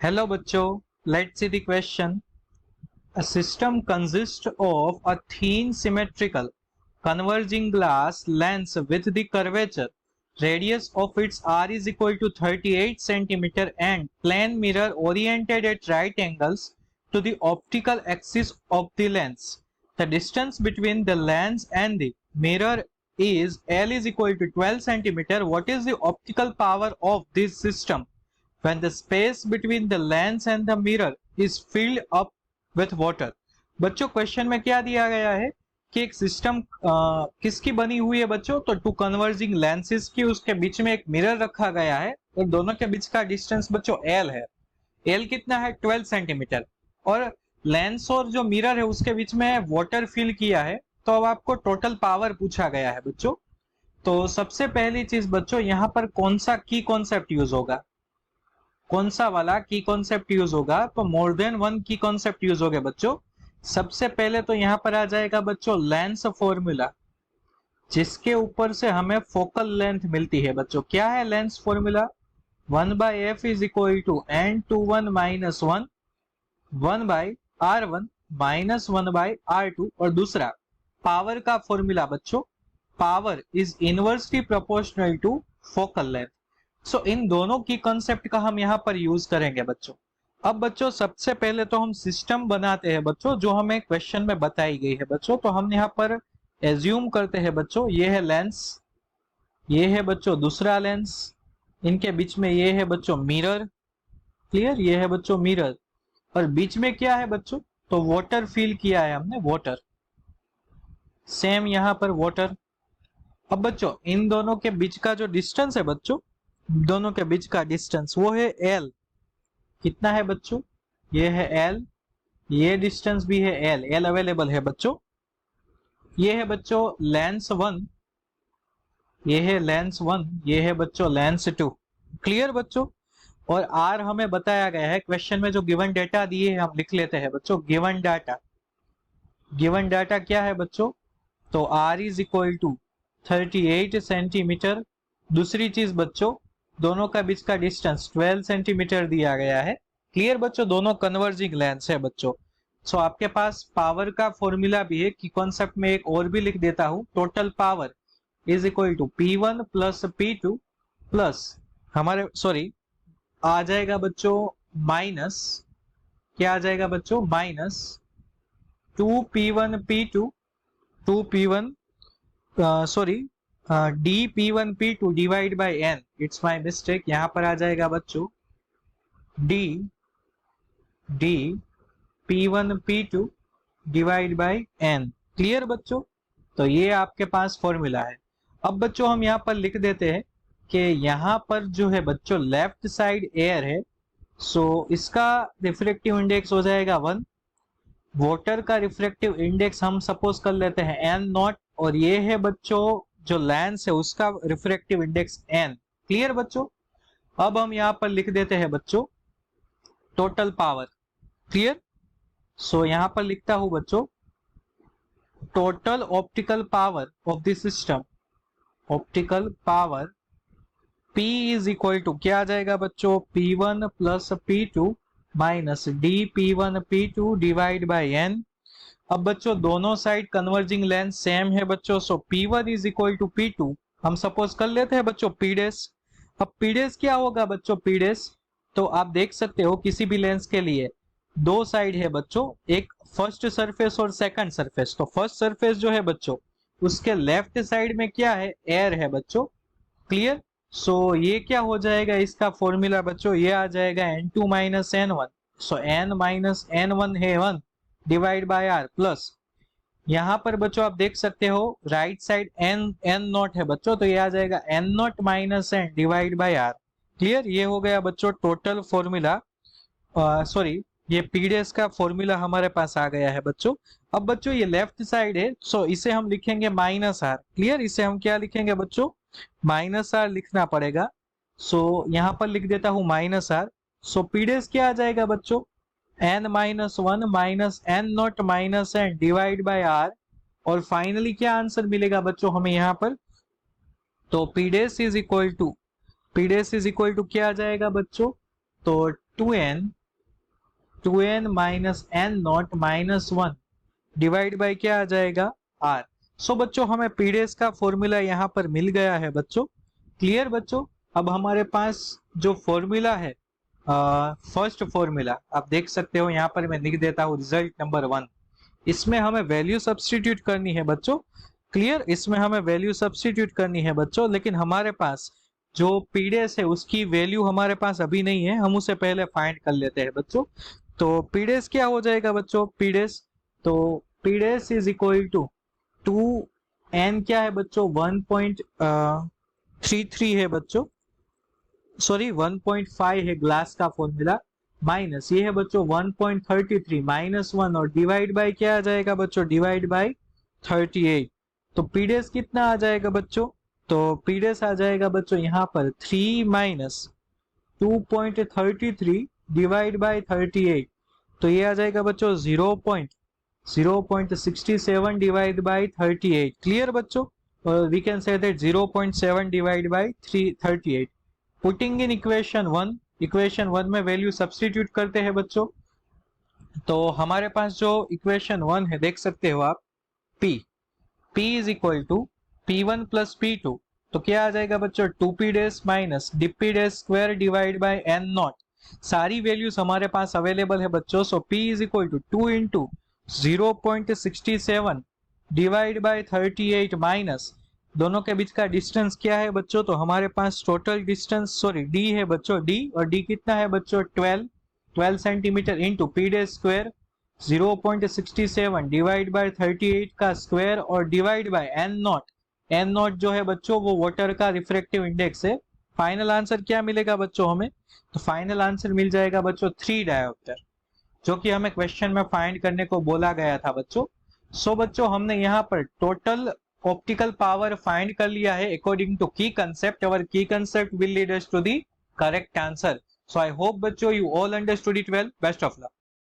Hello bachcho, let's see the question. A system consists of a thin symmetrical converging glass lens with the curvature radius of its R is equal to 38 cm and plane mirror oriented at right angles to the optical axis of the lens. The distance between the lens and the mirror is L is equal to 12 cm. What is the optical power of this system when the space between the lens and the mirror is filled up with water? बच्चों question में क्या दिया गया है कि एक system किसकी बनी हुई है बच्चों, तो टू कन्वर्जिंग लेंसेज की, उसके बीच में एक मिरर रखा गया है और दोनों के बीच का डिस्टेंस बच्चों एल है। एल कितना है? 12 सेंटीमीटर। और लेंस और जो मिरर है उसके बीच में वाटर फिल किया है। तो अब आपको टोटल पावर पूछा गया है बच्चों। तो सबसे पहली चीज बच्चों, यहाँ पर कौन सा की कॉन्सेप्ट यूज होगा? कौन सा वाला की कॉन्सेप्ट यूज होगा? तो मोर देन वन की कॉन्सेप्ट यूज होगा बच्चों। सबसे पहले तो यहाँ पर आ जाएगा बच्चों लेंस फॉर्मूला, जिसके ऊपर से हमें फोकल लेंथ मिलती है बच्चों। क्या है lens formula? 1/f is equal to n21 minus 1 1/r1 minus 1/r2। और दूसरा पावर का फॉर्मूला बच्चों, power is inversely proportional to focal length. So इन दोनों की कॉन्सेप्ट का हम यहाँ पर यूज करेंगे बच्चों। अब बच्चों सबसे पहले तो हम सिस्टम बनाते हैं बच्चों, जो हमें क्वेश्चन में बताई गई है बच्चों। तो हम यहाँ पर एज्यूम करते हैं बच्चों, ये है लेंस, ये है बच्चों दूसरा लेंस, इनके बीच में ये है बच्चों मिरर। क्लियर? ये है बच्चों मिरर, और बीच में क्या है बच्चों? तो वाटर फिल किया है हमने, वाटर। सेम यहाँ पर वाटर। अब बच्चों इन दोनों के बीच का जो डिस्टेंस है बच्चों, दोनों के बीच का डिस्टेंस वो है एल। कितना है बच्चों? ये है एल, ये डिस्टेंस भी है एल, एल अवेलेबल है बच्चों। ये है बच्चों लेंस 1, ये है लेंस 1, ये है बच्चों लेंस 2। क्लियर बच्चों? और आर हमें बताया गया है क्वेश्चन में, जो गिवन डेटा दिए हैं हम लिख लेते हैं बच्चों। गिवन डाटा, गिवन डाटा क्या है बच्चों? तो r is equal to 38 centimetre. दूसरी चीज बच्चों, दोनों का बीच का डिस्टेंस 12 सेंटीमीटर दिया गया है। क्लियर बच्चों? दोनों कन्वर्जिंग लेंस है बच्चों। सो आपके पास पावर का फॉर्मूला भी है कि कॉन्सेप्ट में एक और भी लिख देता हूं। Total power is equal to P1 plus P2 plus हमारे आ जाएगा बच्चों माइनस, क्या आ जाएगा बच्चों? Minus 2P1 P2 2P1 dP1 P2 divide by n। It's my mistake, यहां पर आ जाएगा बच्चों d P1 P2 divide by n। Clear बच्चों? तो ये आपके पास फॉर्मूला है। अब बच्चों हम यहाँ पर लिख देते हैं कि यहाँ पर जो है बच्चों लेफ्ट साइड एयर है, सो इसका रिफ्लेक्टिव इंडेक्स हो जाएगा 1। वाटर का रिफ्लेक्टिव इंडेक्स हम सपोज कर लेते हैं n0, और ये है बच्चों जो लेंस है उसका रिफ्रेक्टिव इंडेक्स n। क्लियर बच्चों? अब हम यहाँ पर लिख देते हैं बच्चों टोटल पावर। क्लियर? सो यहाँ पर लिखता हूं बच्चों total optical power of the system. Optical power P is equal to क्या आ जाएगा बच्चों? P1 plus P2 minus dP1 P2 divide by n। अब बच्चों दोनों साइड कन्वर्जिंग लेंस सेम है बच्चों, सो P1 is equal to P2 हम सपोज कर लेते हैं बच्चों P डैश। अब P डैश क्या होगा बच्चों? P डैश तो आप देख सकते हो किसी भी लेंस के लिए दो साइड है बच्चों, एक फर्स्ट सरफेस और सेकंड सरफेस। तो फर्स्ट सरफेस जो है बच्चों उसके लेफ्ट साइड में क्या है? एयर है बच्चों। क्लियर? सो ये क्या हो जाएगा इसका फॉर्मूला बच्चों? ये आ जाएगा n2 माइनस n1। सो n माइनस n1 है 1 डिवाइड बाय r प्लस, यहाँ पर बच्चों आप देख सकते हो राइट साइड n0 है बच्चों, तो ये आ जाएगा n0 minus n divide by r। Clear? ये हो गया बच्चों टोटल फॉर्मूला, ये पीडीएस का फॉर्मूला हमारे पास आ गया है बच्चों। अब बच्चों ये लेफ्ट साइड है, सो इसे हम लिखेंगे माइनस आर। क्लियर? इसे हम क्या लिखेंगे बच्चों? माइनस आर लिखना पड़ेगा। सो यहाँ पर लिख देता हूं माइनस आर। सो पीडीएस क्या आ जाएगा बच्चों? n minus 1 minus n0 minus n divide by r। और फाइनली क्या आंसर मिलेगा बच्चों हमें यहाँ पर? तो पीडीएस इज इक्वल टू क्या आ जाएगा बच्चों? तो 2n minus n not minus 1 divide by क्या आ जाएगा r। सो बच्चों हमें पीडीएस का फॉर्मूला यहाँ पर मिल गया है बच्चों। क्लियर बच्चों। अब हमारे पास जो फॉर्मूला है फर्स्ट फॉर्मूला आप देख सकते हो, यहाँ पर मैं लिख देता हूँ रिजल्ट नंबर 1। इसमें हमें वैल्यू सब्स्टिट्यूट करनी है बच्चों। क्लियर। इसमें हमें वैल्यू सब्स्टिट्यूट करनी है बच्चों, लेकिन हमारे पास जो पीडीएस है उसकी वैल्यू हमारे पास अभी नहीं है, हम उसे पहले फाइंड कर लेते हैं बच्चों। तो पीडीएस क्या हो जाएगा बच्चों, पीडीएस तो PDS is equal to 2n क्या है बच्चों 1.33 है बच्चों, सॉरी 1.5 है ग्लास का फॉर्मूला, माइनस ये है बच्चों 1.33 माइनस 1 और डिवाइड बाय क्या आ जाएगा बच्चों, डिवाइड बाय 38। तो पीडीएस कितना आ जाएगा बच्चों, तो पीडीएस आ जाएगा बच्चों यहाँ पर 3 माइनस 2.33 डिवाइड बाय 38। तो ये आ जाएगा बच्चों 0.67 डिवाइड बाय 38। क्लियर बच्चों। We can say that 0.7 divide by 38। Putting in equation 1 में वैल्यू सब्स्टिट्यूट करते हैं बच्चों। तो हमारे पास जो इक्वेशन 1 है देख सकते हो आप, P is equal to P1 plus P2। तो क्या आ जाएगा बच्चों 2P dash minus DP dash square divide by n nought. सारी वैल्यूज हमारे पास अवेलेबल है बच्चों। So P is equal to 2 into 0.67 divide by 38 minus दोनों के बीच का डिस्टेंस क्या है बच्चों, तो हमारे पास टोटल डिस्टेंस सॉरी d है बच्चों, d और d कितना है बच्चों 12 centimetre into P day square 0.67 divide by 38 का स्क्वायर और डिवाइड बाय n नॉट जो है बच्चों वो वाटर का रिफ्रैक्टिव इंडेक्स है। फाइनल आंसर क्या मिलेगा बच्चों हमें, तो फाइनल आंसर मिल जाएगा बच्चों 3 डायोप्टर, जो कि हमें क्वेश्चन में फाइंड करने को बोला गया था बच्चों। सो बच्चं हमने यहाँ पर टोटल ऑप्टिकल पावर फाइंड कर लिया है according to key concept. Our key concept will lead us to the correct answer. So I hope बच्चों you all understood it well. Best of luck.